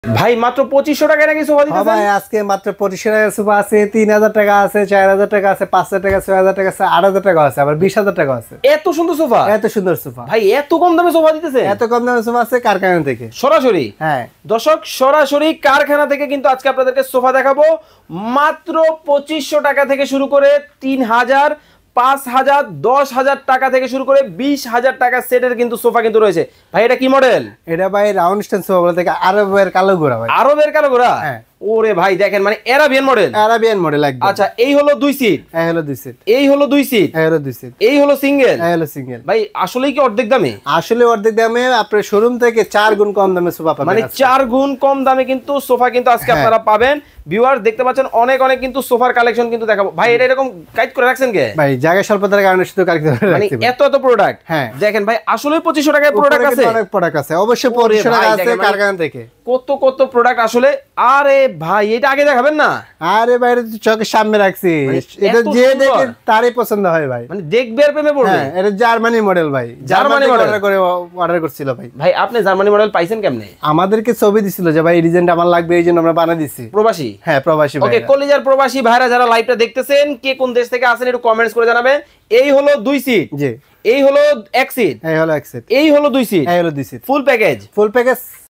ভাই মাত্র 2500 টাকায় নাকি সোফা দিতেছেন? ভাই আজকে মাত্র 2500 টাকার সোফা আছে, 3000 টাকা আছে, 4000 টাকা আছে, 5000 টাকা, 6000 টাকা আছে, 8000 টাকা আছে, আবার 20000 টাকা আছে। এত সুন্দর সোফা, এত সুন্দর সোফা ভাই এত কম দামে সোফা দিতেছে? এত কম দামে সোফা আছে কারখানা থেকে সরাসরি। হ্যাঁ দর্শক সরাসরি কারখানা থেকে কিন্তু আজকে আপনাদেরকে সোফা দেখাবো মাত্র 2500 টাকা থেকে শুরু করে 3000, 5000, 10,000 টাকা থেকে শুরু করে 20,000 টাকা সেটের কিন্তু সোফা কিন্তু রয়েছে। ভাই এটা কি মডেল? এটা ভাই রাউন্ড স্ট্যান্ড সোফা বলে থেকে আরবের কালো গোড়া ভাই। আরবের কালো গোড়া? হ্যাঁ। ওরে ভাই দেখেন মানে আরাবিয়ান মডেল। আরাবিয়ান মডেল একদম। আচ্ছা এই হলো 2 সিট, এই হলো 2 সিট, এই হলো 2 সিট, এই হলো 2 সিট, এই হলো সিঙ্গেল, এই হলো সিঙ্গেল। ভাই আসলেই কি অর্ধেক দামে? আসলে অর্ধেক দামে আপনার শোরুম থেকে 4 গুণ কম দামে সোফা পাবেন। মানে 4 গুণ কম দামে কিন্তু সোফা কিন্তু আজকে আপনারা পাবেন। ভিউয়ার দেখতে পাচ্ছেন অনেক অনেক কিন্তু সোফার কালেকশন কিন্তু দেখাবো। ভাই এটা এরকম গাইড করে রাখছেন কে? ভাই জায়গা স্বল্পতার কারণে শুধু কালেক্ট করে মানে রাখছি। এত এত প্রোডাক্ট। হ্যাঁ দেখেন ভাই আসলে 2500 টাকায় প্রোডাক্ট আছে, অনেক প্রোডাক্ট আছে অবশ্যই 2500 টাকা আছে কারখানা থেকে। কত কত প্রোডাক্ট আসলে। আরে ভাই এটা আগে দেখাবেন না? আরে ভাই এটা চোখের সামনে রাখছি, এটা যে দেখে তারই পছন্দ হয় ভাই। মানে দেখবে আর প্রেমে পড়বে। হ্যাঁ এটা জার্মানি মডেল ভাই, জার্মানি মডেল অর্ডার করছিল ভাই। ভাই আপনি জার্মানি মডেল পাইছেন কেমনে? আমাদেরকে ছবি দিছিল যে ভাই এই ডিজাইনটা আমার লাগবে, এইজন্য আমরা বানিয়ে দিছি। প্রবাসী? হ্যাঁ প্রবাসী ভাই। ওকে কলিজার প্রবাসী ভাইরা যারা লাইভটা দেখতেছেন কে কোন দেশ থেকে আসেন একটু কমেন্টস করে জানাবেন। এই হলো 2 সিট, জি এই হলো 1 সিট, এই হলো 1 সিট, এই হলো 2 সিট, এই হলো 2 seat, full package. Full package